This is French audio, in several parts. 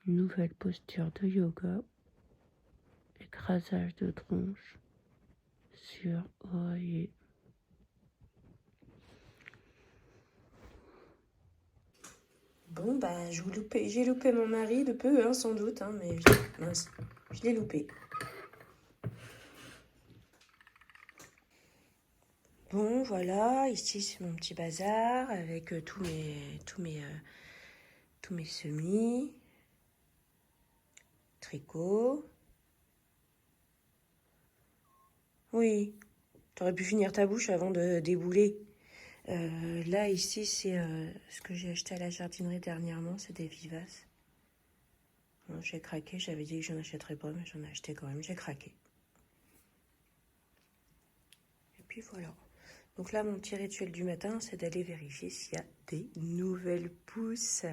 Nouvelle posture de yoga. Écrasage de tronche sur oreiller. Bon, bah, j'ai loupé mon mari de peu, hein, sans doute, hein, mais mince, je l'ai loupé. Bon, voilà, ici c'est mon petit bazar avec tous mes semis, tricot. Oui, t'aurais pu finir ta bouche avant de débouler. Là, ici, c'est ce que j'ai acheté à la jardinerie dernièrement, c'est des vivaces. Bon, j'ai craqué, j'avais dit que je n'en achèterais pas, mais j'en ai acheté quand même, j'ai craqué. Et puis voilà. Donc là, mon petit rituel du matin, c'est d'aller vérifier s'il y a des nouvelles pousses.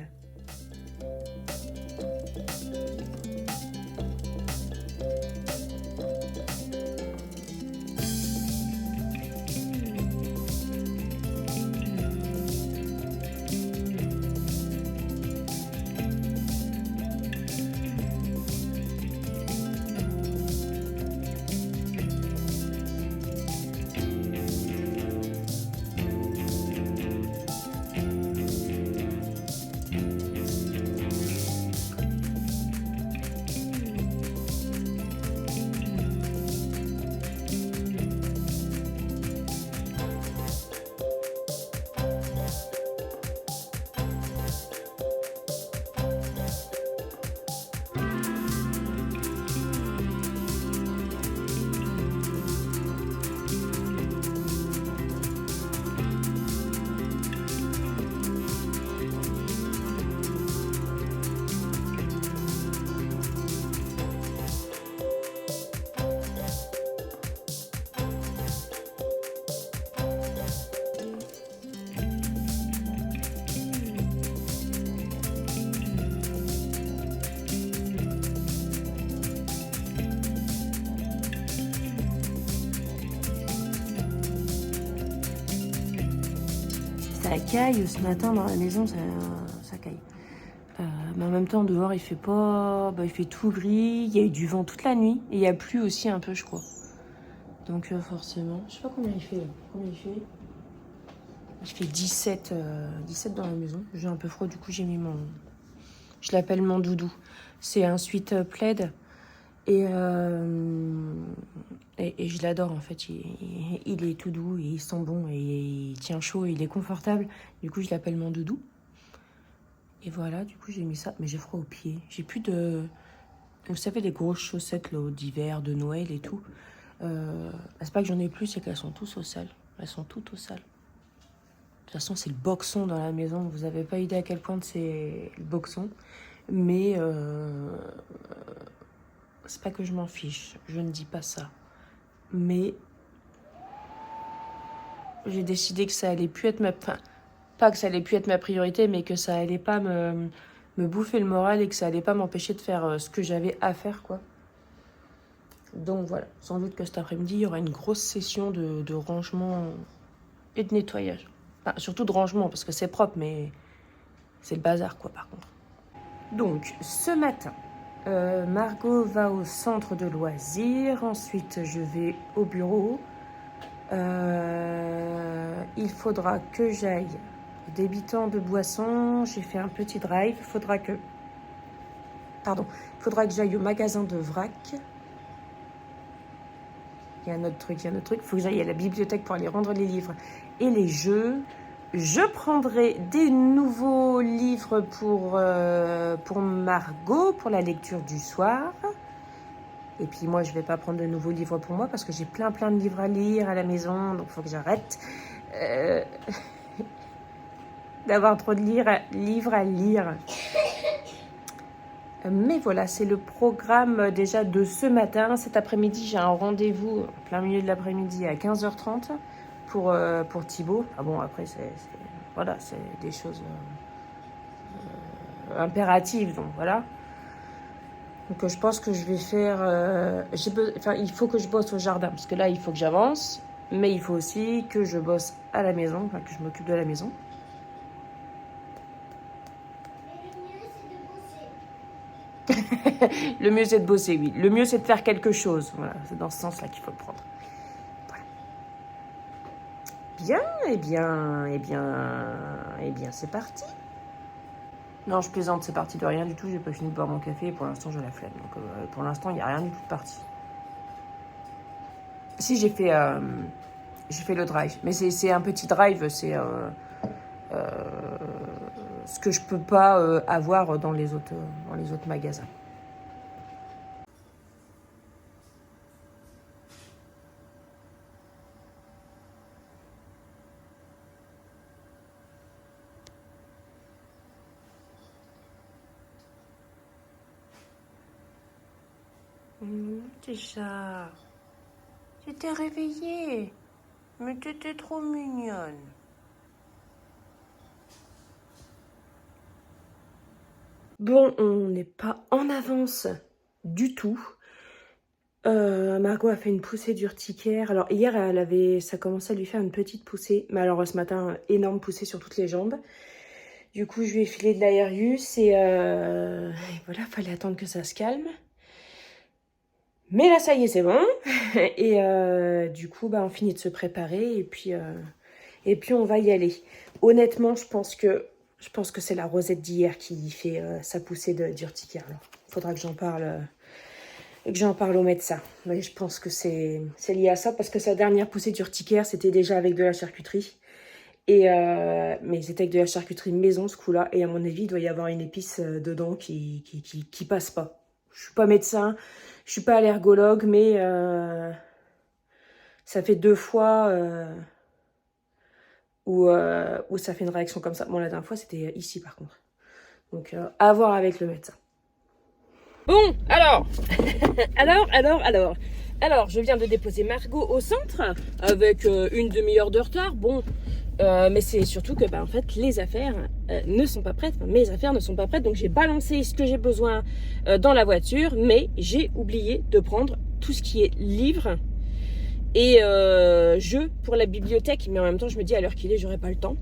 Ça caille ce matin dans la maison, ça caille. Mais en même temps, dehors, il fait pas... il fait tout gris, il y a eu du vent toute la nuit, et il y a plu aussi un peu, je crois. Donc forcément, je sais pas combien il fait là. Combien il fait? Il fait 17 dans la maison. J'ai un peu froid, du coup j'ai mis mon... Je l'appelle mon doudou. C'est un sweat plaid. Et je l'adore en fait. Il est tout doux, il sent bon, et il tient chaud, il est confortable. Du coup je l'appelle mon doudou. Et voilà, du coup j'ai mis ça. Mais j'ai froid aux pieds. J'ai plus de... Vous savez, les grosses chaussettes d'hiver, de Noël et tout. C'est pas que j'en ai plus, c'est qu'elles sont tous au sale. Elles sont toutes au sale. De toute façon, c'est le boxon dans la maison. Vous n'avez pas idée à quel point c'est le boxon. Mais c'est pas que je m'en fiche. Je ne dis pas ça. Mais j'ai décidé que ça allait plus être ma... Enfin, pas que ça allait plus être ma priorité, mais que ça allait pas me bouffer le moral et que ça allait pas m'empêcher de faire ce que j'avais à faire, quoi. Donc voilà, sans doute que cet après-midi, il y aura une grosse session de rangement et de nettoyage. Enfin, surtout de rangement, parce que c'est propre, mais c'est le bazar, quoi, par contre. Donc, ce matin, Margot va au centre de loisirs. Ensuite, je vais au bureau. Il faudra que j'aille débitant de boissons. J'ai fait un petit drive. Il faudra que j'aille au magasin de vrac. Il y a un autre truc. Il faut que j'aille à la bibliothèque pour aller rendre les livres et les jeux. Je prendrai des nouveaux livres pour Margot, pour la lecture du soir. Et puis moi, je vais pas prendre de nouveaux livres pour moi parce que j'ai plein de livres à lire à la maison. Donc, il faut que j'arrête d'avoir trop de livres à lire. Mais voilà, c'est le programme déjà de ce matin. Cet après-midi, j'ai un rendez-vous en plein milieu de l'après-midi à 15h30 pour Thibaut. Ah bon, après, c'est des choses impératives, donc voilà. Donc je pense que je vais faire... il faut que je bosse au jardin, parce que là, il faut que j'avance. Mais il faut aussi que je bosse à la maison, que je m'occupe de la maison. Le mieux, c'est de bosser, oui. Le mieux, c'est de faire quelque chose. Voilà, c'est dans ce sens-là qu'il faut le prendre. Voilà. Bien, c'est parti. Non, je plaisante, c'est parti de rien du tout. J'ai pas fini de boire mon café et pour l'instant, j'ai la flemme. Donc, pour l'instant, il n'y a rien du tout de parti. Si, j'ai fait le drive. Mais c'est un petit drive, c'est ce que je peux pas avoir dans les autres magasins. Déjà, tu t'es réveillée, mais t'étais trop mignonne. Bon, on n'est pas en avance du tout. Margot a fait une poussée d'urticaire. Alors hier, ça commençait à lui faire une petite poussée. Mais alors ce matin, énorme poussée sur toutes les jambes. Du coup, je lui ai filé de l'Aerius et voilà, fallait attendre que ça se calme. Mais là, ça y est, c'est bon. Et du coup, on finit de se préparer et puis on va y aller. Honnêtement, je pense que c'est la Rosette d'hier qui fait sa poussée d'urticaire. Il faudra que j'en parle au médecin. Mais je pense que c'est lié à ça parce que sa dernière poussée d'urticaire, c'était déjà avec de la charcuterie. Mais c'était avec de la charcuterie maison ce coup-là. Et à mon avis, il doit y avoir une épice dedans qui passe pas. Je suis pas médecin, je suis pas allergologue, mais ça fait 2 fois où ça fait une réaction comme ça. Bon, la dernière fois, c'était ici par contre. Donc, à voir avec le médecin. Bon, alors, alors, je viens de déposer Margot au centre avec une demi-heure de retard. Bon, mais c'est surtout que, en fait, les affaires ne sont pas prêtes. Enfin, mes affaires ne sont pas prêtes. Donc, j'ai balancé ce que j'ai besoin dans la voiture, mais j'ai oublié de prendre tout ce qui est livres et jeux pour la bibliothèque. Mais en même temps, je me dis à l'heure qu'il est, j'aurai pas le temps.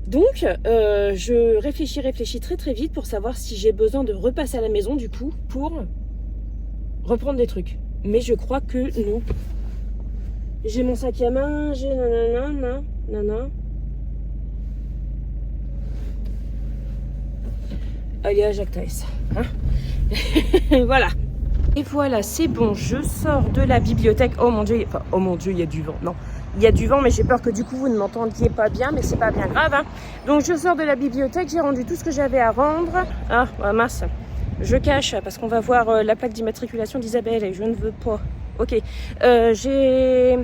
Donc, je réfléchis très très vite pour savoir si j'ai besoin de repasser à la maison du coup pour reprendre des trucs. Mais je crois que non. J'ai mon sac à main, j'ai nanana. Allez à Jacques Taès. Hein. Voilà. Et voilà, c'est bon, je sors de la bibliothèque. Oh mon dieu, il y a du vent. Non. Il y a du vent, mais j'ai peur que du coup vous ne m'entendiez pas bien, mais c'est pas bien grave. Hein. Donc je sors de la bibliothèque, j'ai rendu tout ce que j'avais à rendre. Ah, mince, je cache parce qu'on va voir la plaque d'immatriculation d'Isabelle et je ne veux pas. Ok, j'ai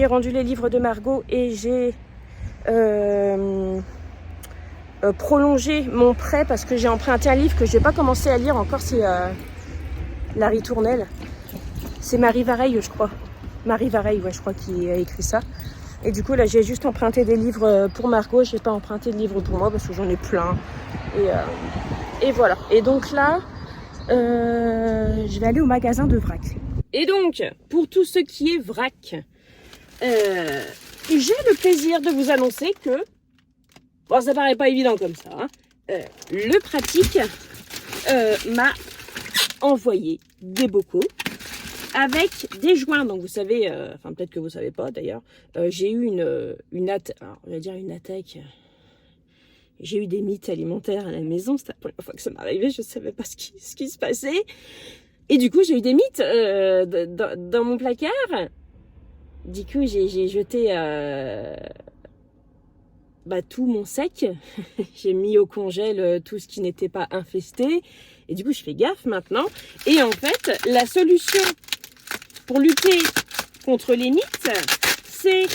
rendu les livres de Margot et j'ai prolongé mon prêt parce que j'ai emprunté un livre que je n'ai pas commencé à lire encore, c'est La Ritournelle. C'est Marie Vareille, je crois. Marie Vareille, ouais, je crois qu'il a écrit ça. Et du coup, là, j'ai juste emprunté des livres pour Margot. Je n'ai pas emprunté de livres pour moi parce que j'en ai plein. Et voilà. Et donc là, je vais aller au magasin de vrac. Et donc, pour tout ce qui est vrac, j'ai le plaisir de vous annoncer que, bon, ça paraît pas évident comme ça, hein, le pratique m'a envoyé des bocaux avec des joints. Donc vous savez, enfin peut-être que vous savez pas d'ailleurs, j'ai eu une attaque. J'ai eu des mythes alimentaires à la maison. C'était la première fois que ça m'arrivait. Je savais pas ce qui se passait. Et du coup, j'ai eu des mythes dans mon placard. Du coup, j'ai jeté tout mon sec. J'ai mis au congèle tout ce qui n'était pas infesté. Et du coup, je fais gaffe maintenant. Et en fait, la solution pour lutter contre les mythes, c'est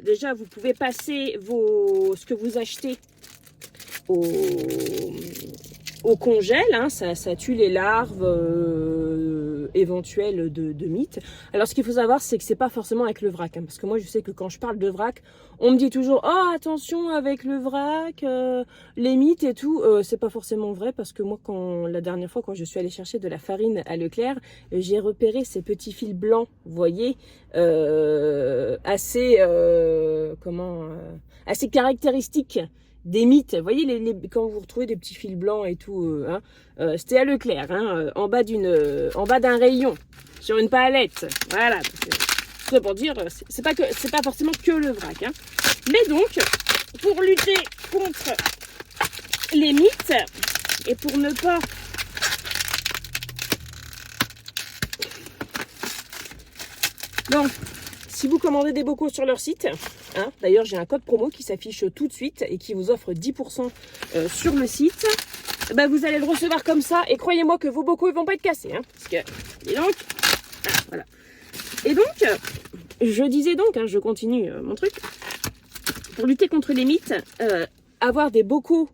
déjà, vous pouvez passer ce que vous achetez au congèle, hein, ça tue les larves éventuelles de mythes. Alors ce qu'il faut savoir, c'est que c'est pas forcément avec le vrac, hein, parce que moi je sais que quand je parle de vrac, on me dit toujours oh attention avec le vrac, les mythes et tout. C'est pas forcément vrai, parce que moi la dernière fois quand je suis allée chercher de la farine à Leclerc, j'ai repéré ces petits fils blancs, vous voyez, assez assez caractéristiques des mythes. Vous voyez, quand vous retrouvez des petits fils blancs et tout, hein, c'était à Leclerc, hein, en bas d'un rayon, sur une palette. Voilà. C'est pour dire, c'est pas forcément que le vrac. Hein. Mais donc, pour lutter contre les mythes et pour ne pas donc, si vous commandez des bocaux sur leur site, hein, d'ailleurs j'ai un code promo qui s'affiche tout de suite et qui vous offre 10% sur le site, bah, vous allez le recevoir comme ça et croyez-moi que vos bocaux ils vont pas être cassés. Hein, parce que, et donc, voilà. Et donc, je disais donc, hein, je continue mon truc, pour lutter contre les mythes, avoir des bocaux,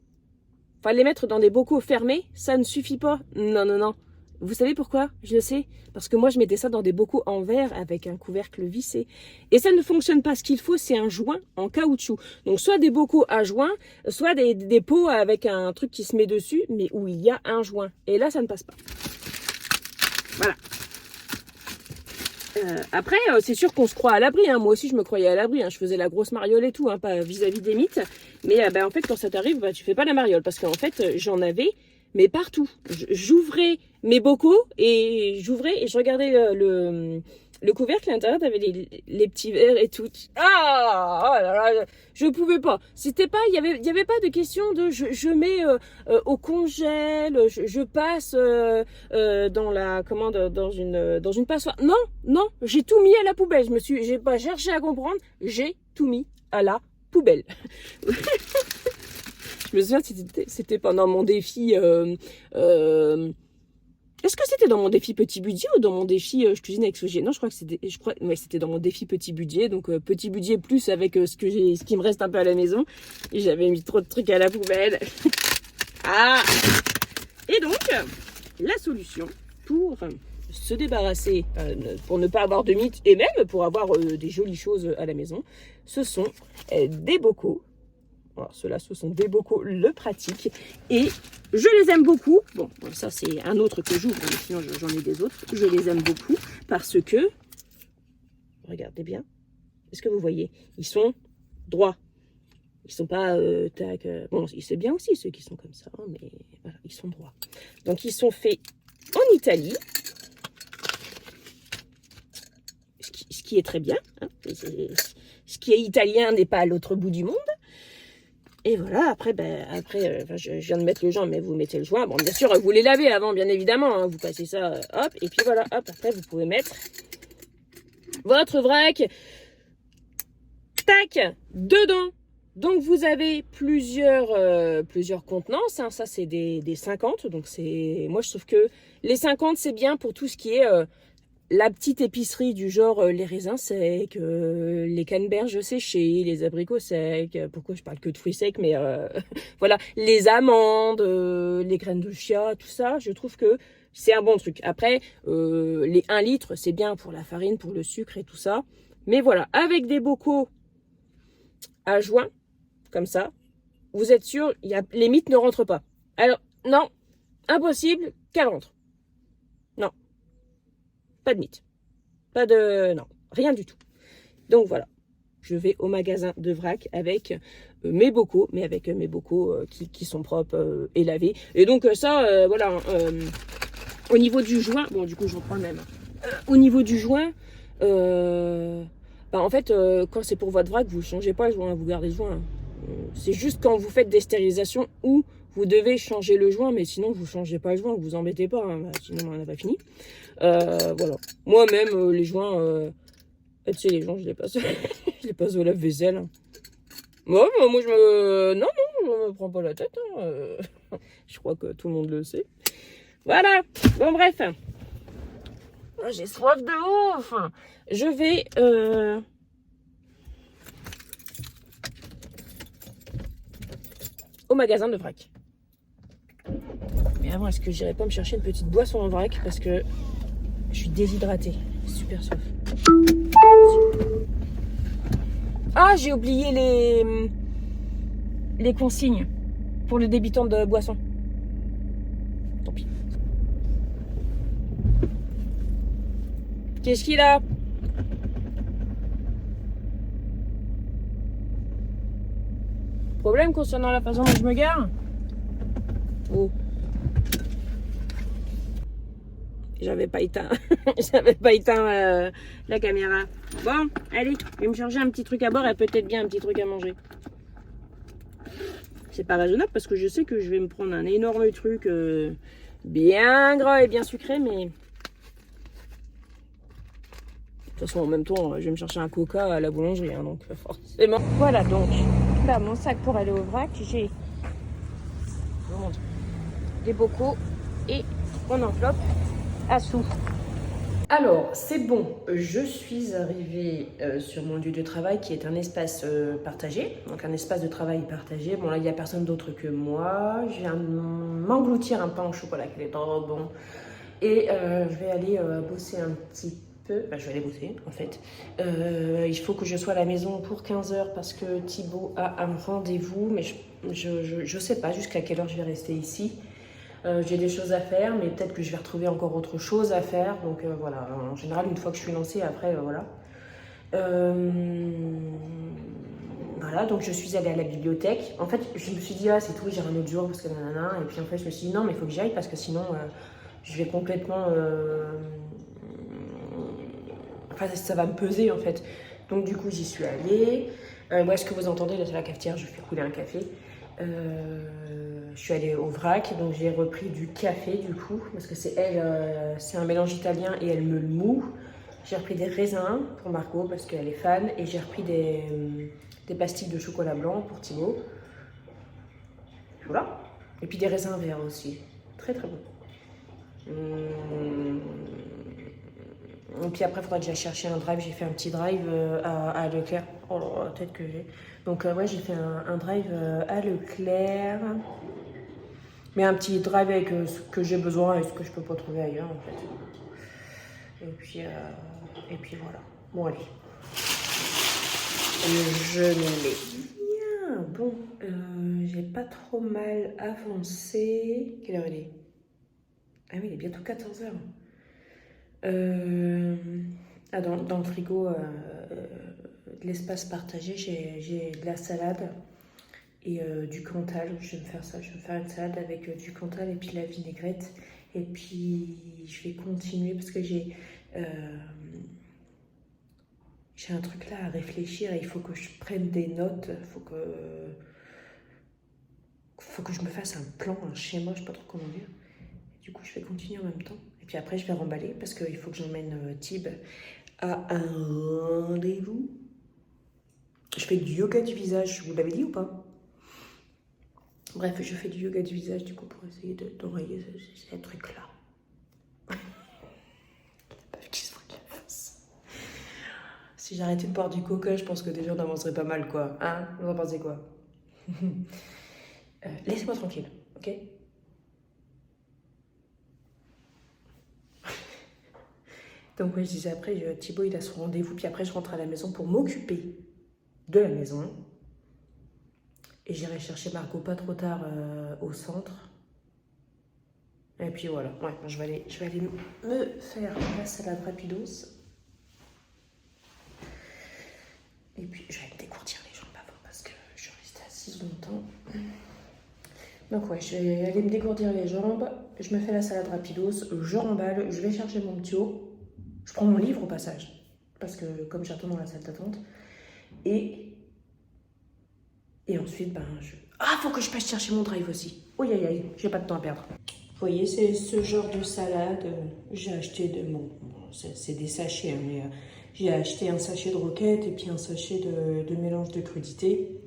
enfin les mettre dans des bocaux fermés, ça ne suffit pas. Non, non, non. Vous savez pourquoi? Je le sais. Parce que moi, je mettais ça dans des bocaux en verre avec un couvercle vissé. Et ça ne fonctionne pas. Ce qu'il faut, c'est un joint en caoutchouc. Donc, soit des bocaux à joint, soit des pots avec un truc qui se met dessus, mais où il y a un joint. Et là, ça ne passe pas. Voilà. Après, c'est sûr qu'on se croit à l'abri. Hein. Moi aussi, je me croyais à l'abri. Hein. Je faisais la grosse mariole et tout, hein, pas vis-à-vis des mythes. Mais en fait, quand ça t'arrive, tu fais pas la mariole. Parce qu'en fait, j'en avais... mais partout. J'ouvrais mes bocaux et je regardais le couvercle à l'intérieur, t'avais les petits verres et tout. Ah, oh là là, je pouvais pas. C'était pas, il y avait pas de question de je mets au congèle, je passe dans la commande dans une passoire. Non, non, j'ai tout mis à la poubelle. J'ai pas cherché à comprendre, j'ai tout mis à la poubelle. Je me souviens, c'était pendant mon défi. Est-ce que c'était dans mon défi petit budget ou dans mon défi je cuisine avec Sogé? Non, je crois que c'était dans mon défi petit budget. Donc petit budget plus avec ce qui me reste un peu à la maison. Et j'avais mis trop de trucs à la poubelle. Ah. Et donc la solution pour se débarrasser, pour ne pas avoir de mythes et même pour avoir des jolies choses à la maison, ce sont des bocaux. Alors, ceux-là, ce sont des bocaux Le Pratique. Et je les aime beaucoup. Bon, ça, c'est un autre que j'ouvre, mais sinon, j'en ai des autres. Je les aime beaucoup parce que, regardez bien, est-ce que vous voyez? Ils sont droits. Ils sont pas tac. Bon, c'est bien aussi ceux qui sont comme ça, hein, mais voilà, ils sont droits. Donc, ils sont faits en Italie. Ce qui est très bien. Hein. Ce qui est italien n'est pas à l'autre bout du monde. Et voilà, après, je viens de mettre le joint, mais vous mettez le joint. Bon, bien sûr, vous les lavez avant, bien évidemment. Hein, vous passez ça, hop, et puis voilà, hop, après, vous pouvez mettre votre vrac, tac, dedans. Donc, vous avez plusieurs contenances. Hein, ça, c'est des 50. Donc, moi, je trouve que les 50, c'est bien pour tout ce qui est... la petite épicerie du genre les raisins secs, les canneberges séchées, les abricots secs, pourquoi je parle que de fruits secs, mais voilà, les amandes, les graines de chia, tout ça, je trouve que c'est un bon truc. Après, les 1 litre, c'est bien pour la farine, pour le sucre et tout ça. Mais voilà, avec des bocaux à joint, comme ça, vous êtes sûr, les mythes ne rentrent pas. Alors, non, impossible qu'elles rentrent. Non. Pas de mythe. Pas de... Non, rien du tout. Donc voilà. Je vais au magasin de vrac avec mes bocaux, mais avec mes bocaux qui sont propres et lavés. Et donc ça, voilà. Au niveau du joint... Bon, du coup, je reprends le même. Au niveau du joint... en fait, quand c'est pour votre vrac, vous ne changez pas le joint, vous gardez le joint. C'est juste quand vous faites des stérilisations où vous devez changer le joint, mais sinon vous ne changez pas le joint, vous embêtez pas, hein, sinon on n'a pas fini. Voilà. Moi-même, les joints, tu sais, les joints, je les passe, je les passe au lave-vaisselle. Hein. Moi, je me prends pas la tête. Hein. Je crois que tout le monde le sait. Voilà. Bon, bref. J'ai soif de ouf. Je vais... au magasin de vrac. Mais avant, est-ce que j'irai pas me chercher une petite boisson en vrac parce que je suis déshydratée. Super soif. Ah, j'ai oublié les consignes pour le débitant de boisson. Tant pis. Qu'est-ce qu'il a ? Problème concernant la façon dont je me gare? Oh. J'avais pas éteint, j'avais pas éteint la caméra. Bon, allez, je vais me charger un petit truc à boire et peut-être bien un petit truc à manger. C'est pas raisonnable parce que je sais que je vais me prendre un énorme truc bien gras et bien sucré, mais... De toute façon, en même temps, je vais me chercher un coca à la boulangerie, hein, donc forcément. Voilà, donc, là, mon sac pour aller au vrac, j'ai des bocaux et mon enveloppe à sous. Alors, c'est bon, je suis arrivée sur mon lieu de travail qui est un espace partagé, donc un espace de travail partagé. Bon, là, il n'y a personne d'autre que moi. Je viens de m'engloutir un pain au chocolat qui est trop bon. Et je vais aller bosser un petit peu. Bah, je vais aller bosser, en fait. Il faut que je sois à la maison pour 15 h parce que Thibaut a un rendez-vous, mais je sais pas jusqu'à quelle heure je vais rester ici. J'ai des choses à faire, mais peut-être que je vais retrouver encore autre chose à faire. Donc voilà, en général, une fois que je suis lancée, après, voilà. Voilà, donc je suis allée à la bibliothèque. En fait, je me suis dit, ah, c'est tout, j'irai un autre jour parce que nanana. Et puis en fait, je me suis dit, non, mais il faut que j'aille parce que sinon, je vais complètement. Enfin, ça va me peser en fait. Donc du coup, j'y suis allée. Moi, ce que vous entendez, là, c'est la cafetière, je fais couler un café. Je suis allée au vrac, donc j'ai repris du café du coup, parce que c'est un mélange italien et elle me le moue. J'ai repris des raisins pour Margot parce qu'elle est fan, et j'ai repris des pastilles de chocolat blanc pour Thibaut. Voilà. Et puis des raisins verts aussi. Très très bon. Et puis après, il faudra que j'aille chercher un drive. J'ai fait un petit drive à Leclerc. Oh là là, peut-être que j'ai. Donc ouais, j'ai fait un drive à Leclerc. Mais un petit drive avec ce que j'ai besoin et ce que je peux pas trouver ailleurs en fait. Et puis voilà. Bon allez. Je m'y bien. Bon, j'ai pas trop mal avancé. Quelle heure il est? Ah oui, il est bientôt 14 h. Dans le frigo de l'espace partagé, j'ai de la salade et du Cantal. Je vais me faire ça, je vais me faire une salade avec du Cantal et puis la vinaigrette. Et puis je vais continuer parce que j'ai un truc là à réfléchir et il faut que je prenne des notes. Il faut que je me fasse un plan, un schéma, je sais pas trop comment dire. Et du coup, je vais continuer en même temps. Et puis après, je vais remballer parce qu'il faut que j'emmène Tib à un rendez-vous. Je fais du yoga du visage, je vous l'avais dit ou pas? Bref, je fais du yoga du visage du coup pour essayer d'enrayer ces trucs-là. Si j'arrêtais de boire du coca, je pense que déjà on avancerait pas mal, quoi. Hein? Vous en pensez quoi? Laissez-moi tranquille, ok? Donc ouais, je disais après, Thibaut il a son rendez-vous, puis après je rentre à la maison pour m'occuper de la maison. Et j'irai chercher Margot pas trop tard au centre. Et puis voilà, ouais, je vais aller me faire la salade rapidos. Et puis je vais me dégourdir les jambes avant parce que je suis restée assise longtemps. Donc ouais, je vais aller me dégourdir les jambes. Je me fais la salade rapidos, je remballe, je vais chercher mon petit haut. Je prends mon livre au passage, parce que comme j'attends dans la salle d'attente. Et ensuite, ah, faut que je passe chercher mon drive aussi. Oui, aïe, aïe, j'ai pas de temps à perdre. Vous voyez, c'est ce genre de salade. J'ai acheté c'est des sachets, hein, mais j'ai acheté un sachet de roquette et puis un sachet de mélange de crudité.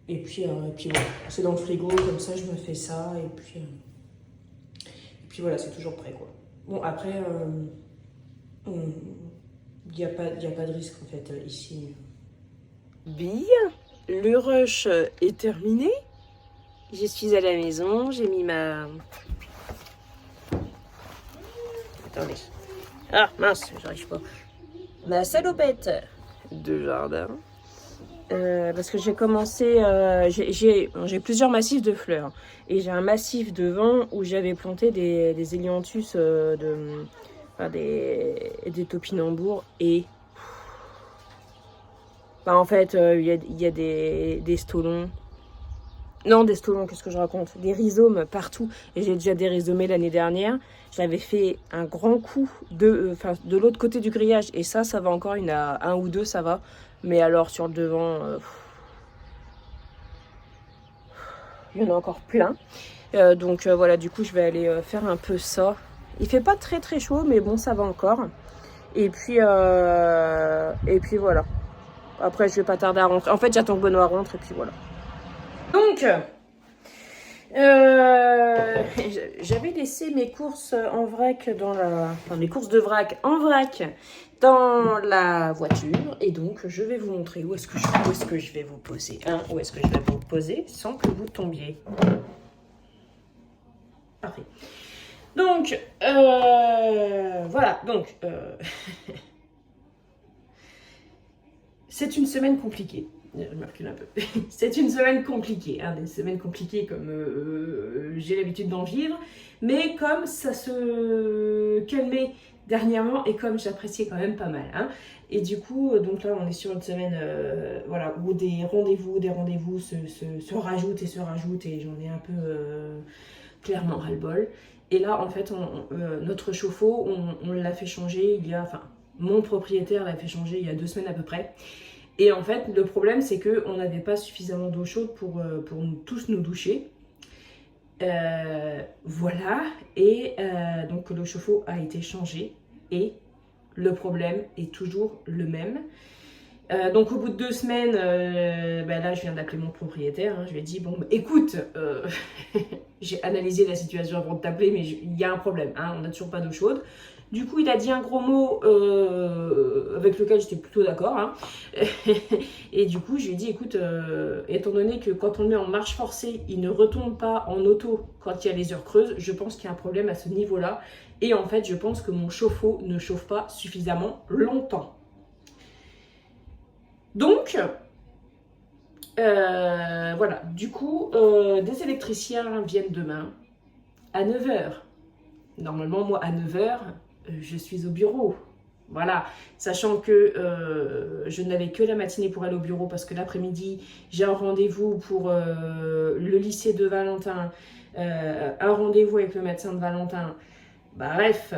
Et puis voilà, c'est dans le frigo, comme ça je me fais ça. Et puis voilà, c'est toujours prêt, quoi. Bon, après, il n'y a pas de risque, en fait, ici. Bien, le rush est terminé. Je suis à la maison, j'ai mis ma... Attendez. Ah, mince, j'arrive pas. Ma salopette de jardin. Parce que j'ai commencé... j'ai plusieurs massifs de fleurs. Et j'ai un massif devant où j'avais planté des hélianthus, des topinambours. Et... en fait, il y a des stolons. Non, des stolons, qu'est-ce que je raconte? Des rhizomes partout. Et j'ai déjà dérisomé l'année dernière. J'avais fait un grand coup de l'autre côté du grillage. Et ça va encore. Il y en a un ou deux, ça va. Mais alors, sur le devant, il y en a encore plein. Donc voilà, du coup, je vais aller faire un peu ça. Il fait pas très très chaud, mais bon, ça va encore. Et puis voilà. Après, je vais pas tarder à rentrer. En fait, j'attends que Benoît rentre et puis voilà. Donc, j'avais laissé mes courses en vrac mes courses de vrac en vrac dans la voiture. Et donc, je vais vous montrer où est-ce que je vais vous poser. Où est-ce que je vais vous poser sans que vous tombiez. Parfait. Donc, voilà. Donc, c'est une semaine compliquée. Je me recule un peu. C'est une semaine compliquée. Des semaines compliquées comme j'ai l'habitude d'en vivre. Mais comme ça se calmait dernièrement et comme j'appréciais quand même pas mal. Et du coup, donc là, on est sur une semaine voilà, où des rendez-vous se rajoutent et j'en ai un peu clairement ras-le-bol. Et là, en fait, notre chauffe-eau, on l'a fait changer mon propriétaire l'a fait changer il y a 2 semaines à peu près. Et en fait, le problème, c'est qu'on n'avait pas suffisamment d'eau chaude pour tous nous doucher. Voilà. Et donc, le chauffe-eau a été changé. Et le problème est toujours le même. Donc, au bout de 2 semaines, là, je viens d'appeler mon propriétaire. Je lui ai dit, bon, écoute, j'ai analysé la situation avant de t'appeler, mais il y a un problème. On n'a toujours pas d'eau chaude. Du coup, il a dit un gros mot avec lequel j'étais plutôt d'accord. Et du coup, je lui ai dit, écoute, étant donné que quand on le met en marche forcée, il ne retombe pas en auto quand il y a les heures creuses, je pense qu'il y a un problème à ce niveau-là. Et en fait, je pense que mon chauffe-eau ne chauffe pas suffisamment longtemps. Donc, voilà. Du coup, des électriciens viennent demain à 9h. Normalement, moi, à 9h, je suis au bureau. Voilà, sachant que je n'avais que la matinée pour aller au bureau parce que l'après-midi, j'ai un rendez-vous pour le lycée de Valentin, un rendez-vous avec le médecin de Valentin. Bref,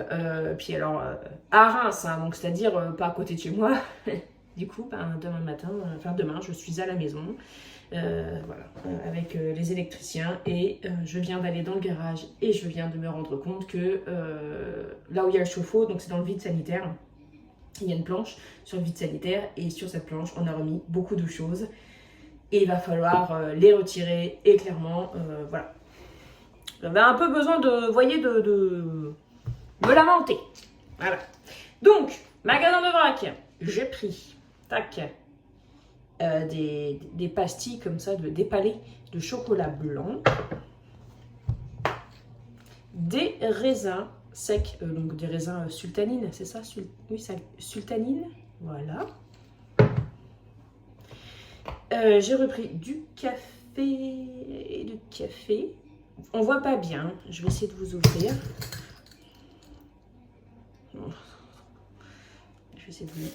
puis alors à Reims, donc c'est-à-dire pas à côté de chez moi. Du coup, demain, je suis à la maison. Voilà, avec les électriciens et je viens d'aller dans le garage et je viens de me rendre compte que là où il y a le chauffe-eau, donc c'est dans le vide sanitaire, il y a une planche sur le vide sanitaire et sur cette planche on a remis beaucoup de choses et il va falloir les retirer et clairement voilà, j'avais un peu besoin de lamenter. Voilà, donc magasin de vrac, j'ai pris des pastilles comme ça, des palets de chocolat blanc, des raisins secs, donc des raisins sultanines, c'est ça? Oui, sultanine, voilà. J'ai repris du café, on voit pas bien, je vais essayer de vous ouvrir. Je vais essayer de vous...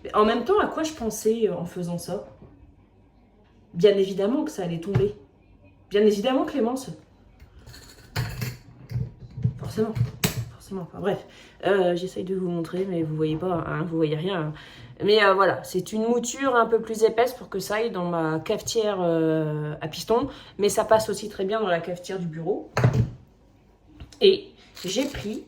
Mais en même temps, à quoi je pensais en faisant ça? Bien évidemment que ça allait tomber. Bien évidemment, Clémence. Forcément. Enfin bref, j'essaye de vous montrer, mais vous voyez pas, vous voyez rien. Mais voilà, c'est une mouture un peu plus épaisse pour que ça aille dans ma cafetière à piston. Mais ça passe aussi très bien dans la cafetière du bureau. Et j'ai pris...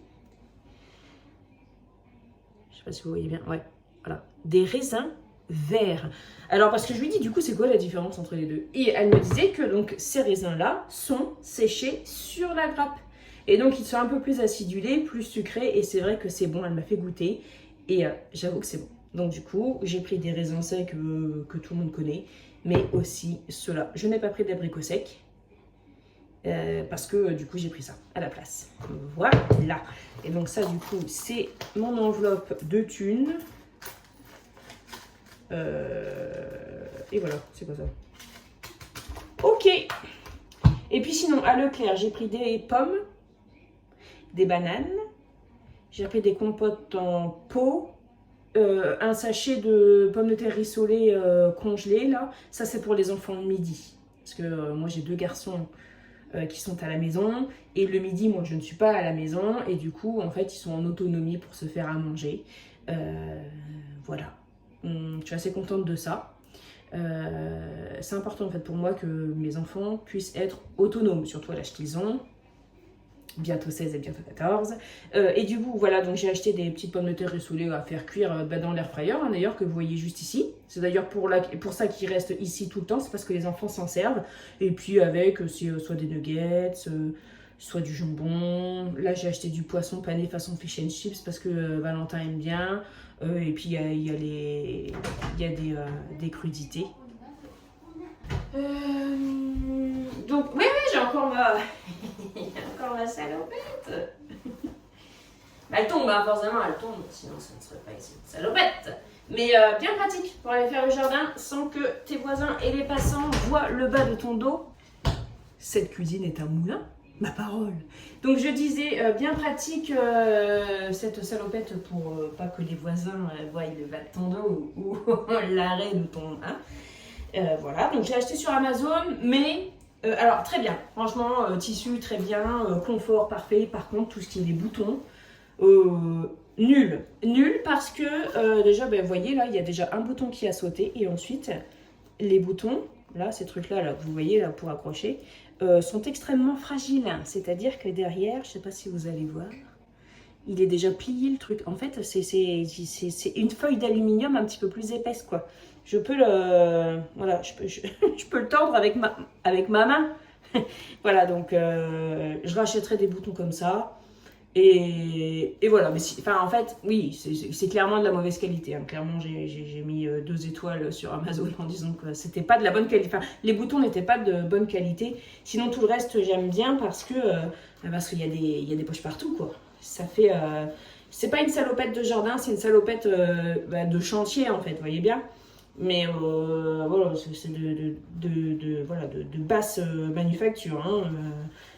Je sais pas si vous voyez bien, ouais. Voilà, des raisins verts. Alors parce que je lui dis du coup c'est quoi la différence entre les deux? Et elle me disait que donc ces raisins là sont séchés sur la grappe. Et donc ils sont un peu plus acidulés, plus sucrés et c'est vrai que c'est bon, elle m'a fait goûter et j'avoue que c'est bon. Donc du coup j'ai pris des raisins secs que tout le monde connaît, mais aussi ceux-là. Je n'ai pas pris d'abricots secs. Parce que du coup j'ai pris ça à la place. Voilà. Et donc ça du coup c'est mon enveloppe de thunes. Et voilà, c'est quoi ça? Ok. Et puis sinon, à Leclerc, j'ai pris des pommes, des bananes. J'ai pris des compotes en pot. un sachet de pommes de terre rissolées congelées, là. Ça, c'est pour les enfants le midi. Parce que moi, j'ai 2 garçons qui sont à la maison. Et le midi, moi, je ne suis pas à la maison. Et du coup, en fait, ils sont en autonomie pour se faire à manger. Voilà. Je suis assez contente de ça. C'est important, en fait, pour moi que mes enfants puissent être autonomes, surtout à l'âge qu'ils ont. Bientôt 16 et bientôt 14. Et du coup, voilà, donc j'ai acheté des petites pommes de terre rissolées à faire cuire dans l'air fryer, hein, d'ailleurs, que vous voyez juste ici. C'est d'ailleurs pour ça qu'ils restent ici tout le temps, c'est parce que les enfants s'en servent. Et puis avec, c'est soit des nuggets, soit du jambon. Là, j'ai acheté du poisson pané façon fish and chips parce que Valentin aime bien. Et puis, il y a des crudités. Donc, oui, j'ai encore encore ma salopette. Bah, elle tombe, hein, forcément, elle tombe, sinon ça ne serait pas ici une salopette. Mais bien pratique pour aller faire le jardin sans que tes voisins et les passants voient le bas de ton dos. Cette cuisine est un moulin, ma parole. Donc je disais, bien pratique cette salopette pour pas que les voisins voient le bas de ton dos ou l'arrêt de ton... Hein. Voilà, donc j'ai acheté sur Amazon, mais alors très bien, franchement, tissu très bien, confort parfait. Par contre, tout ce qui est des boutons, nul parce que déjà, ben, vous voyez là, il y a déjà un bouton qui a sauté et ensuite les boutons, là, ces trucs là que vous voyez là pour accrocher, sont extrêmement fragiles. C'est-à-dire que derrière, je sais pas si vous allez voir, il est déjà plié le truc. En fait, c'est une feuille d'aluminium un petit peu plus épaisse, quoi. Je peux le, voilà, je peux le tordre avec ma main. Voilà, donc je rachèterai des boutons comme ça. Et voilà, mais enfin, en fait, oui, c'est clairement de la mauvaise qualité. Hein. Clairement, j'ai mis 2 étoiles sur Amazon en disant que c'était pas de la bonne qualité. Enfin, les boutons n'étaient pas de bonne qualité. Sinon, tout le reste, j'aime bien parce qu'il y a des poches partout, quoi. Ça fait... c'est pas une salopette de jardin, c'est une salopette de chantier, en fait, vous voyez bien. Mais voilà, c'est de basse manufacture. Hein,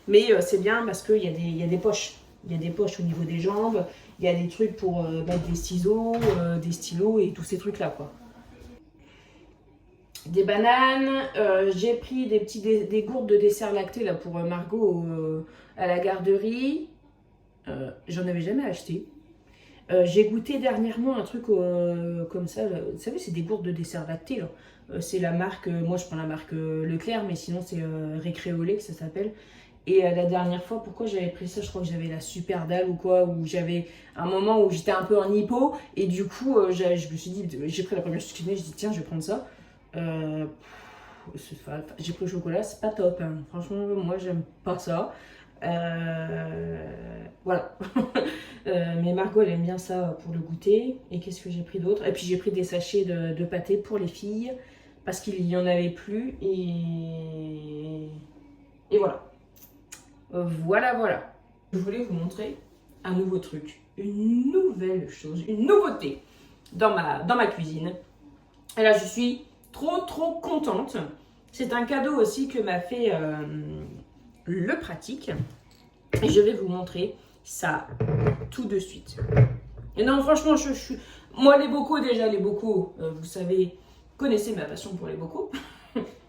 mais c'est bien parce qu'il y a des poches. Il y a des poches au niveau des jambes. Il y a des trucs pour mettre des ciseaux, des stylos et tous ces trucs-là, quoi. Des bananes. J'ai pris des gourdes de dessert lacté là, pour Margot à la garderie. J'en avais jamais acheté. J'ai goûté dernièrement un truc comme ça. Là. Vous savez, c'est des gourdes de dessert lacté. C'est la marque, moi je prends la marque Leclerc, mais sinon c'est Récréolé que ça s'appelle. Et la dernière fois, pourquoi j'avais pris ça? Je crois que j'avais la super dalle ou quoi, ou j'avais un moment où j'étais un peu en hypo. Et du coup, je me suis dit, j'ai pris la première chose qui venait, je dis tiens, je vais prendre ça. J'ai pris le chocolat, c'est pas top. Hein. Franchement, moi j'aime pas ça. Voilà. Mais Margot elle aime bien ça pour le goûter. Et qu'est-ce que j'ai pris d'autre? Et puis j'ai pris des sachets de pâté pour les filles parce qu'il y en avait plus. Et voilà. Voilà. Je voulais vous montrer un nouveau truc, une nouvelle chose, une nouveauté dans ma cuisine. Et là, je suis trop contente. C'est un cadeau aussi que m'a fait le pratique. Et je vais vous montrer ça tout de suite. Et non, franchement, moi, les bocaux, vous savez, connaissez ma passion pour les bocaux.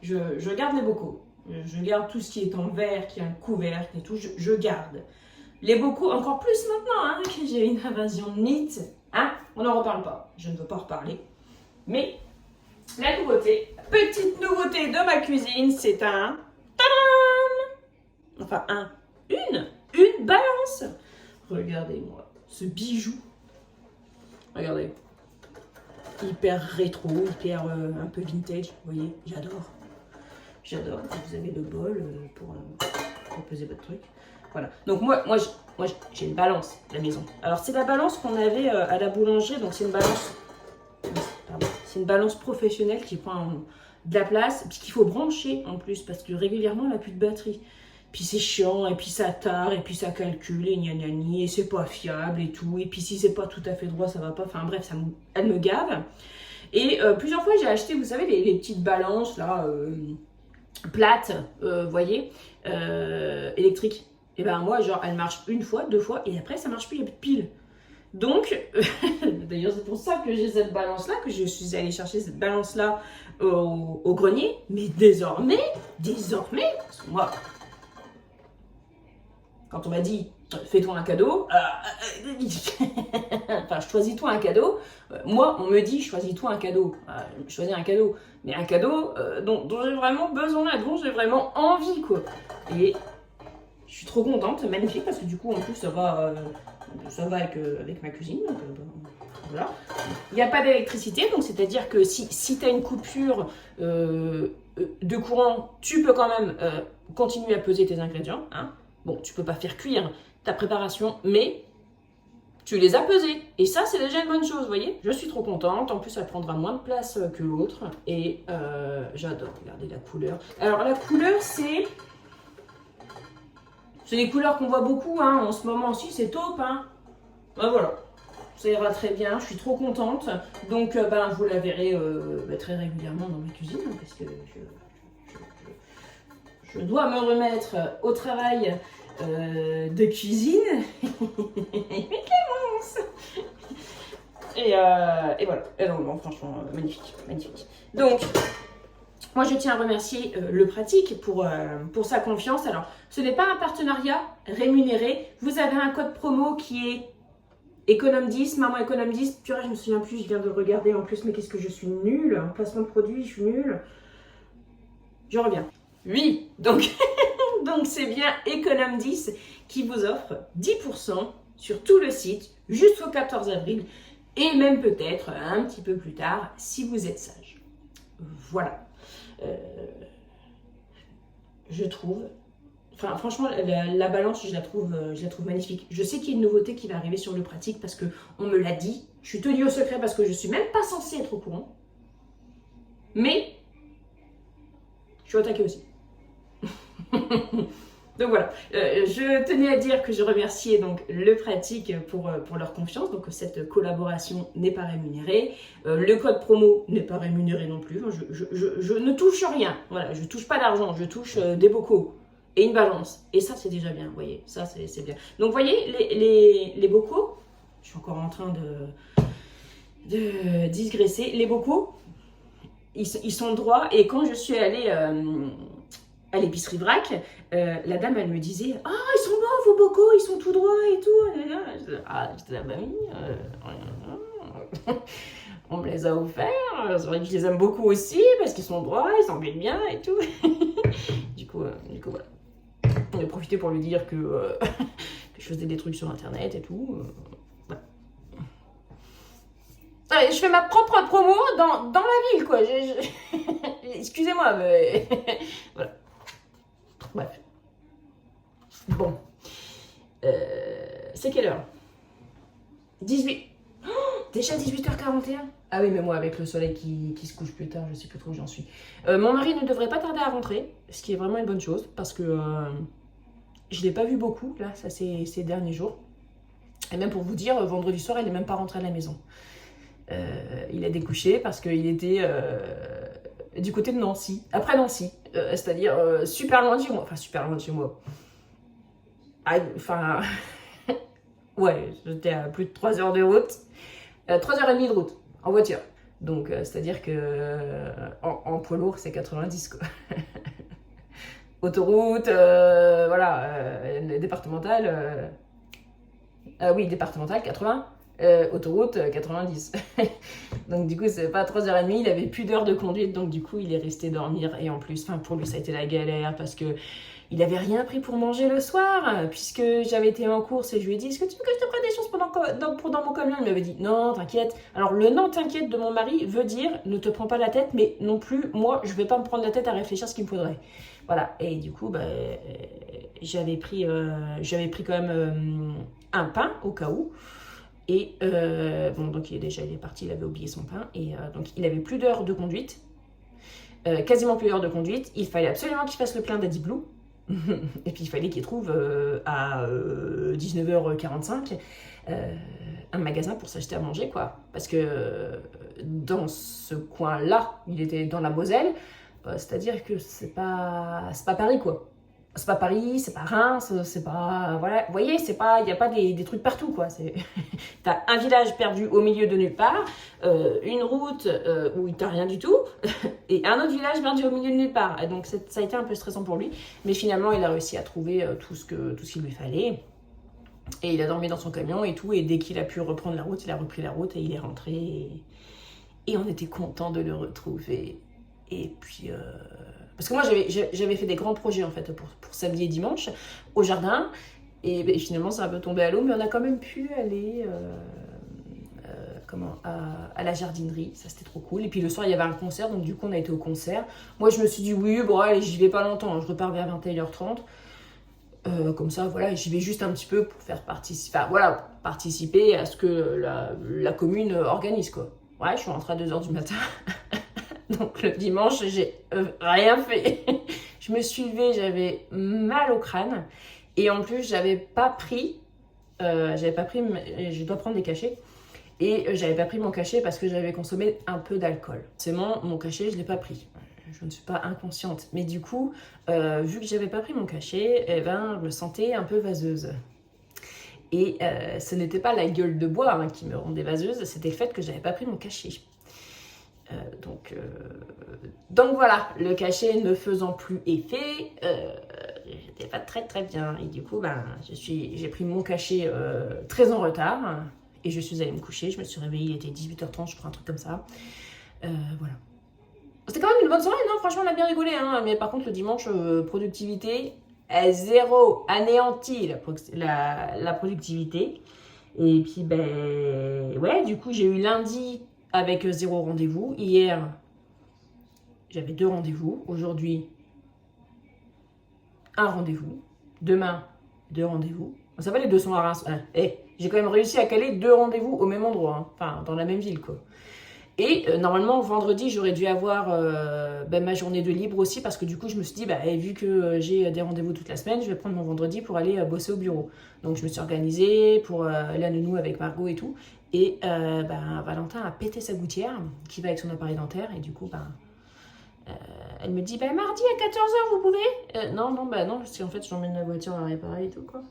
je garde les bocaux. Je garde tout ce qui est en verre, qui a un couvercle et tout, je garde. Les bocaux, encore plus maintenant, hein, que j'ai une invasion de mythes. Hein, on n'en reparle pas, je ne veux pas reparler. Mais, la nouveauté, petite nouveauté de ma cuisine, c'est un... Tadam! Enfin, une balance. Regardez-moi ce bijou. Regardez. Hyper rétro, hyper un peu vintage, vous voyez, j'adore. J'adore. Vous avez le bol pour peser votre truc. Voilà. Donc moi j'ai une balance à la maison. Alors c'est la balance qu'on avait à la boulangerie. Donc c'est une balance. Pardon. C'est une balance professionnelle qui prend de la place. Puis qu'il faut brancher en plus. Parce que régulièrement elle n'a plus de batterie. Puis c'est chiant. Et puis ça tard. Et puis ça calcule. Et gna gna gna. Et c'est pas fiable et tout. Et puis si c'est pas tout à fait droit, ça va pas. Enfin bref, elle me gave. Et plusieurs fois j'ai acheté, vous savez, les petites balances là. Plate, voyez, électrique. Et ben moi, genre, elle marche une fois, 2 fois, et après, ça marche plus, il n'y a plus de pile. Donc, d'ailleurs, c'est pour ça que j'ai cette balance-là, que je suis allée chercher cette balance-là au grenier. Mais désormais, parce que moi, quand on m'a dit fais-toi un cadeau, enfin choisis-toi un cadeau, moi on me dit choisis-toi un cadeau, je choisis un cadeau, mais un cadeau dont j'ai vraiment besoin, dont j'ai vraiment envie quoi. Et je suis trop contente, magnifique parce que du coup en plus ça va avec ma cuisine, donc voilà. Il n'y a pas d'électricité, donc c'est-à-dire que si tu as une coupure de courant, tu peux quand même continuer à peser tes ingrédients. Hein. Bon, tu peux pas faire cuire ta préparation, mais tu les as pesés. Et ça, c'est déjà une bonne chose, vous voyez. Je suis trop contente. En plus, elle prendra moins de place que l'autre. Et j'adore. Regardez la couleur. Alors, la couleur, c'est des couleurs qu'on voit beaucoup hein, en ce moment aussi. C'est taupe. Hein. Ben, voilà. Ça ira très bien. Je suis trop contente. Donc, vous la verrez très régulièrement dans ma cuisine. Parce que je dois me remettre au travail de cuisine. Et voilà. Et donc, bon, franchement, magnifique, magnifique. Donc, moi, je tiens à remercier Le Pratique pour sa confiance. Alors, ce n'est pas un partenariat rémunéré. Vous avez un code promo qui est Économe 10, Maman Économe 10. Purée, je me souviens plus, je viens de le regarder en plus, mais qu'est-ce que je suis nulle. En placement de produit, je suis nulle. Je reviens. Oui, donc c'est bien Économe 10 qui vous offre 10% sur tout le site jusqu'au 14 avril et même peut-être un petit peu plus tard si vous êtes sage. Voilà. Je trouve, enfin franchement la balance je la trouve magnifique. Je sais qu'il y a une nouveauté qui va arriver sur Le Pratique parce que on me l'a dit. Je suis tenue au secret parce que je suis même pas censée être au courant. Mais je suis au taquet aussi. Donc voilà, je tenais à dire que je remerciais donc Le Pratique pour leur confiance. Donc cette collaboration n'est pas rémunérée. Le code promo n'est pas rémunéré non plus. Je ne touche rien. Voilà, je touche pas d'argent, je touche des bocaux et une balance. Et ça, c'est déjà bien, vous voyez. Ça, c'est bien. Donc, vous voyez, les bocaux, je suis encore en train de digresser. Les bocaux, ils sont droits. Et quand je suis allée à l'épicerie vrac, la dame, elle me disait « Ah, ils sont beaux vos bocaux, ils sont tout droits et tout. » Ah, j'étais là, bah oui, on me les a offerts. C'est vrai que je les aime beaucoup aussi parce qu'ils sont droits, ils s'embellent bien et tout. du coup, voilà. On a profité pour lui dire que, que je faisais des trucs sur internet et tout. Voilà. Allez, je fais ma propre promo dans la ville, quoi. Excusez-moi, mais voilà. Bref. Bon. C'est quelle heure 18. Oh, déjà 18h41. Ah oui, mais moi, avec le soleil qui se couche plus tard, je sais plus trop où j'en suis. Mon mari ne devrait pas tarder à rentrer, ce qui est vraiment une bonne chose, parce que je ne l'ai pas vu beaucoup, là, ça ces derniers jours. Et même pour vous dire, vendredi soir, il n'est même pas rentré à la maison. Il a découché parce qu'il était du côté de Nancy, après Nancy, c'est-à-dire super loin de chez moi. Enfin, super loin de chez moi. Enfin, ouais, j'étais à plus de 3 heures de route. 3h30 de route, en voiture. Donc, c'est-à-dire que en poids lourd, c'est 90, quoi. Autoroute, départementale. Oui, départementale, 80. Autoroute, 90. Donc, du coup, c'est pas 3h30, il avait plus d'heures de conduite. Donc, du coup, il est resté dormir. Et en plus, pour lui, ça a été la galère parce que il avait rien pris pour manger le soir, puisque j'avais été en course et je lui ai dit « Est-ce que tu veux que je te prenne des choses dans mon camion ?» Il m'avait dit « Non, t'inquiète. » Alors, le « non, t'inquiète » de mon mari veut dire « Ne te prends pas la tête, mais non plus, moi, je vais pas me prendre la tête à réfléchir à ce qu'il me faudrait. » Voilà. Et du coup, j'avais pris quand même un pain au cas où. Et donc il est parti, il avait oublié son pain. Et donc, il avait plus d'heures de conduite. Quasiment plus d'heures de conduite. Il fallait absolument qu'il fasse le plein d'Adi Blue. Et puis il fallait qu'il trouve à 19h45 un magasin pour s'acheter à manger, quoi. Parce que dans ce coin-là, il était dans la Moselle, c'est-à-dire que c'est pas Paris, quoi. C'est pas Paris, c'est pas Reims, c'est pas... Voilà, vous voyez, c'est pas... Il n'y a pas des trucs partout, quoi. T'as un village perdu au milieu de nulle part, une route où t'as rien du tout, et un autre village perdu au milieu de nulle part. Et donc, ça a été un peu stressant pour lui. Mais finalement, il a réussi à trouver tout ce qu'il lui fallait. Et il a dormi dans son camion et tout. Et dès qu'il a pu reprendre la route, il a repris la route et il est rentré. Et on était content de le retrouver. Et puis... Parce que moi, j'avais fait des grands projets, en fait, pour samedi et dimanche, au jardin. Et ben, finalement, ça a un peu tombé à l'eau, mais on a quand même pu aller à la jardinerie. Ça, c'était trop cool. Et puis, le soir, il y avait un concert, donc du coup, on a été au concert. Moi, je me suis dit, oui, bon, allez, j'y vais pas longtemps. Je repars vers 21h30. Comme ça, voilà, j'y vais juste un petit peu pour faire participer à ce que la commune organise, quoi. Ouais, je suis rentrée à 2h du matin. Donc le dimanche, j'ai rien fait. Je me suis levée, j'avais mal au crâne. Et en plus, je dois prendre des cachets. Et j'avais pas pris mon cachet parce que j'avais consommé un peu d'alcool. Forcément, mon cachet, je l'ai pas pris. Je ne suis pas inconsciente. Mais du coup, vu que j'avais pas pris mon cachet, eh ben, je me sentais un peu vaseuse. Et ce n'était pas la gueule de bois qui me rendait vaseuse, c'était le fait que j'avais pas pris mon cachet. Donc voilà, le cachet ne faisant plus effet, j'étais pas très bien. Et du coup, j'ai pris mon cachet très en retard et je suis allée me coucher. Je me suis réveillée, il était 18h30, je crois, un truc comme ça. Voilà. C'était quand même une bonne soirée, non? Franchement, on a bien rigolé. Hein. Mais par contre, le dimanche, productivité, zéro, anéanti la productivité. Et puis, ouais, du coup, j'ai eu lundi avec 0 rendez-vous. Hier, j'avais 2 rendez-vous. Aujourd'hui, 1 rendez-vous. Demain, 2 rendez-vous. Ça va, les 2 sont à Reims. J'ai quand même réussi à caler 2 rendez-vous au même endroit. Hein. Enfin, dans la même ville, quoi. Et normalement, vendredi, j'aurais dû avoir ma journée de libre aussi, parce que du coup, je me suis dit, vu que j'ai des rendez-vous toute la semaine, je vais prendre mon vendredi pour aller bosser au bureau. Donc, je me suis organisée pour aller à nounou avec Margot et tout. Et Valentin a pété sa gouttière, qui va avec son appareil dentaire, et du coup, elle me dit, mardi à 14h, vous pouvez non, parce qu'en fait, j'emmène la voiture à réparer et tout, quoi.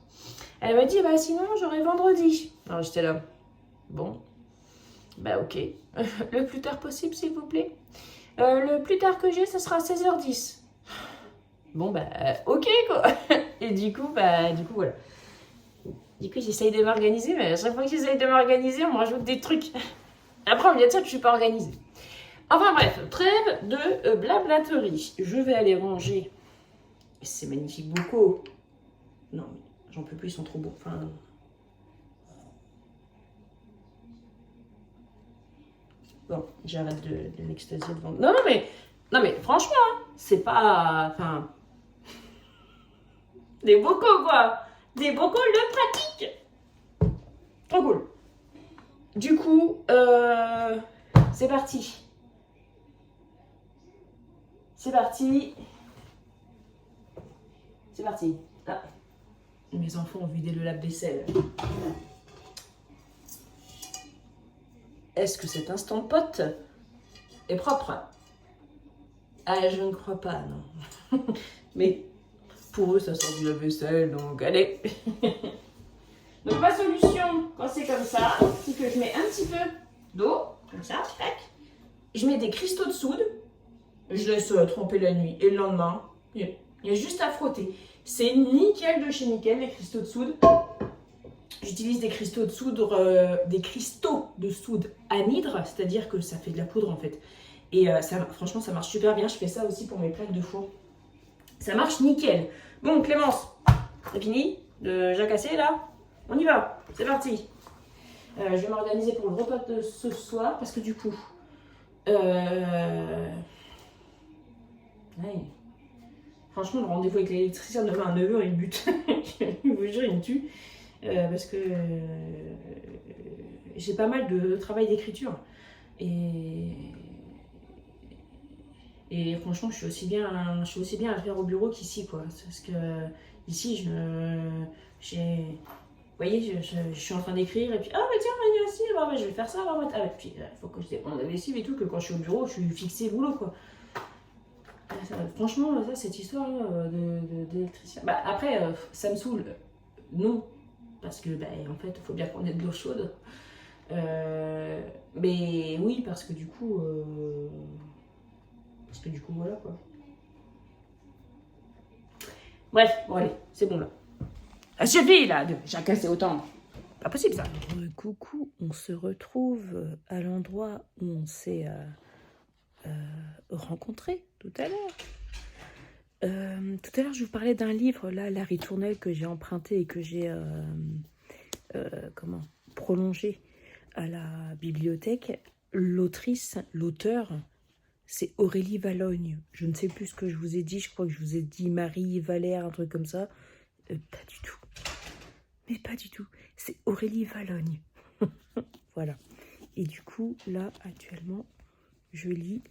Elle m'a dit, sinon, j'aurai vendredi. Alors, j'étais là, bon... ok. Le plus tard possible, s'il vous plaît. Le plus tard que j'ai, ce sera 16h10. Bon, ok, quoi. Et du coup, voilà. Du coup, j'essaye de m'organiser, mais à chaque fois que j'essaye de m'organiser, on me rajoute des trucs. Après, on vient de dire que je suis pas organisée. Enfin bref, trêve de blablaterie. Je vais aller ranger ces magnifiques bocaux. Non, j'en peux plus, ils sont trop beaux. Enfin... Bon, j'arrête de m'extasier devant... Non, mais franchement, c'est pas... Enfin... Des bocaux, quoi. Des bocaux de pratique. Trop cool. Du coup, c'est parti. C'est parti. Ah. Mes enfants ont vidé le lave-vaisselle. Est-ce que cet instant pote est propre? Ah, je ne crois pas, non. Mais pour eux, ça sort du lave-vaisselle, donc allez. Donc ma solution, quand c'est comme ça, c'est que je mets un petit peu d'eau, comme ça, tac. Je mets des cristaux de soude. Je laisse tremper la nuit. Et le lendemain, il y a juste à frotter. C'est nickel de chez nickel, les cristaux de soude. J'utilise des cristaux de soude anhydre, c'est-à-dire que ça fait de la poudre en fait. Et franchement, ça marche super bien. Je fais ça aussi pour mes plaques de four. Ça marche nickel. Bon, Clémence, c'est fini de jacasser là? On y va, c'est parti. Je vais m'organiser pour le repas de ce soir parce que du coup... Ouais. Franchement, le rendez-vous avec l'électricien demain à 9h, il bute. Je vous jure, il me tue. Parce que j'ai pas mal de travail d'écriture. Et franchement, je suis aussi bien à faire au bureau qu'ici, quoi. Parce que ici, vous voyez, je suis en train d'écrire et puis tiens, je vais faire ça. Puis il faut que je dépende de la lessive et tout, que quand je suis au bureau, je suis fixée boulot, quoi. Franchement, ça, cette histoire d'électricien. Bah, après, ça me saoule. Non. Parce que, bah, en fait, il faut bien qu'on ait de l'eau chaude. Mais oui, parce que du coup. Parce que du coup, voilà quoi. Bref, bon, allez, c'est bon là. Ça suffit là, j'ai cassé autant. Pas possible ça. Coucou, on se retrouve à l'endroit où on s'est rencontrés tout à l'heure. Tout à l'heure, je vous parlais d'un livre, là, La Ritournelle, que j'ai emprunté et que j'ai prolongé à la bibliothèque. L'autrice, l'auteur, c'est Aurélie Valogne. Je ne sais plus ce que je vous ai dit, je crois que je vous ai dit Marie Valère, un truc comme ça. Pas du tout. Mais pas du tout. C'est Aurélie Valogne. Voilà. Et du coup, là, actuellement, je lis.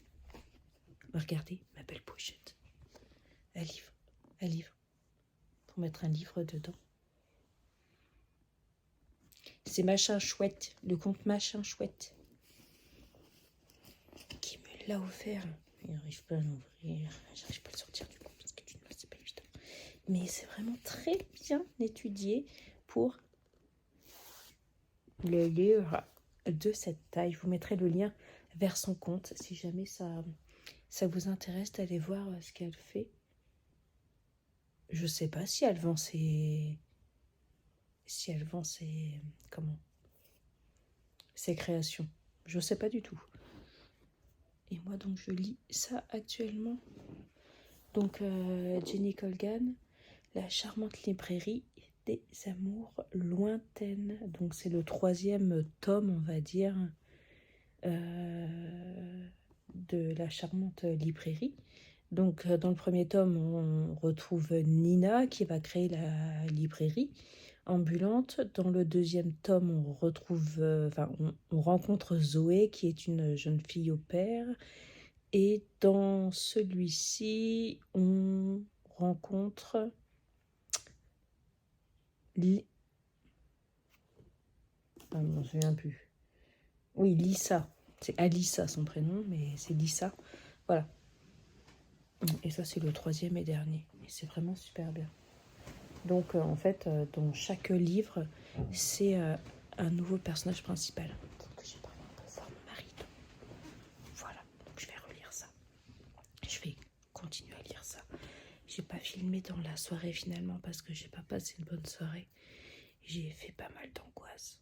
Regardez, ma belle pochette. Un livre. Pour mettre un livre dedans. C'est Machin Chouette, le conte Machin Chouette. Qui me l'a offert. Il n'arrive pas à l'ouvrir. J'arrive pas à le sortir du coup parce que c'est pas évident. Mais c'est vraiment très bien étudié pour le livre de cette taille. Je vous mettrai le lien vers son compte si jamais ça vous intéresse d'aller voir ce qu'elle fait. Je sais pas si elle vend ses créations. Je sais pas du tout. Et moi donc je lis ça actuellement. Donc Jenny Colgan, La charmante librairie des amours lointaines. Donc c'est le 3e tome, on va dire, de La charmante librairie. Donc dans le 1er tome, on retrouve Nina qui va créer la librairie ambulante. Dans le 2e tome, on retrouve, on rencontre Zoé qui est une jeune fille au père. Et dans celui-ci, on rencontre je ne me souviens plus. Oui, Lisa. C'est Alissa son prénom, mais c'est Lisa. Voilà. Et ça, c'est le 3e et dernier. Et c'est vraiment super bien. Donc, en fait, dans chaque livre, c'est un nouveau personnage principal. Peut-être que j'ai parlé un peu fort, mon mari. Voilà. Donc, je vais relire ça. Je vais continuer à lire ça. J'ai pas filmé dans la soirée finalement parce que j'ai pas passé une bonne soirée. J'ai fait pas mal d'angoisse.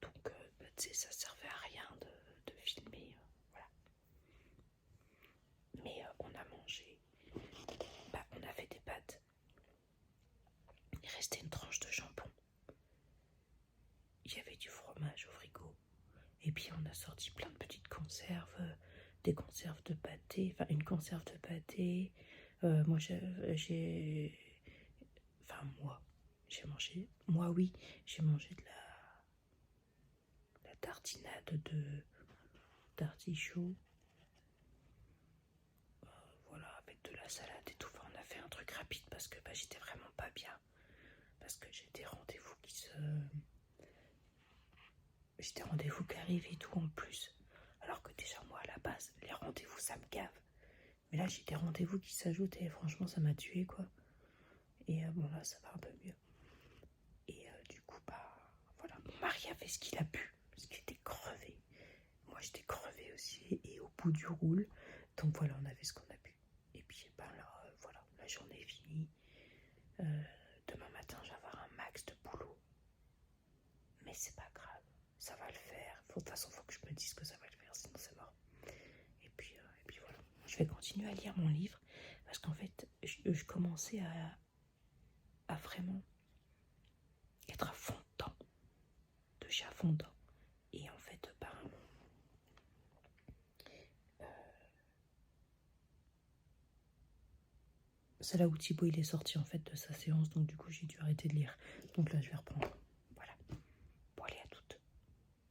Donc, tu sais, ça servait à rien de filmer. Voilà. Mais on a mangé. On a fait des pâtes. Il restait une tranche de jambon. Il y avait du fromage au frigo. Et puis, on a sorti plein de petites conserves. Des conserves de pâté. Enfin, une conserve de pâté. Moi, j'ai mangé de la tartinade d'artichaut. Voilà, avec de la salade et tout. Enfin, on a fait un truc rapide parce que j'étais vraiment pas bien. Parce que j'ai des rendez-vous qui arrivent et tout en plus. Alors que déjà, moi, à la base, les rendez-vous, ça me gave. Mais là, j'ai des rendez-vous qui s'ajoutent et franchement, ça m'a tué, quoi. Et bon, là, ça va un peu mieux. Et du coup, voilà, mon mari a fait ce qu'il a pu, parce qu'il était crevé. Moi, j'étais crevée aussi, et au bout du roule. Donc voilà, on a fait ce qu'on a pu. Et puis, là, voilà, la journée est finie. Demain matin, je vais avoir un max de boulot. Mais c'est pas grave, ça va le faire. De toute façon, il faut que je me dise que ça va le faire, sinon c'est mort. Et puis voilà. Je vais continuer à lire mon livre, parce qu'en fait, je commençais à vraiment être à fond dedans. De chez à fond dedans. Et en fait, c'est là où Thibaut il est sorti en fait de sa séance, donc du coup j'ai dû arrêter de lire. Donc là je vais reprendre. Voilà. Bon allez, à toutes.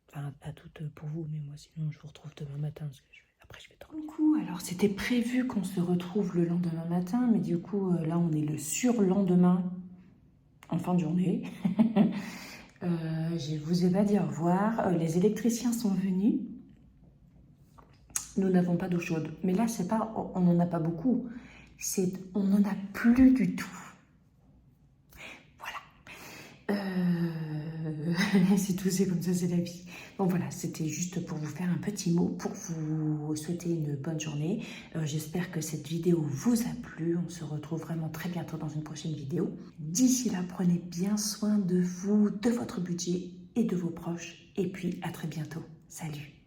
Enfin à toutes pour vous, mais moi sinon je vous retrouve demain matin parce que après je vais dormir. Coucou, alors c'était prévu qu'on se retrouve le lendemain matin, mais du coup là on est le surlendemain en fin de journée. Je vous ai pas dit au revoir. Les électriciens sont venus. nous n'avons pas d'eau chaude. Mais là, c'est pas on n'en a pas beaucoup, c'est on n'en a plus du tout. C'est tout, c'est comme ça, c'est la vie. Donc voilà, c'était juste pour vous faire un petit mot, pour vous souhaiter une bonne journée. J'espère que cette vidéo vous a plu. On se retrouve vraiment très bientôt dans une prochaine vidéo. D'ici là, prenez bien soin de vous, de votre budget et de vos proches. Et puis, à très bientôt. Salut!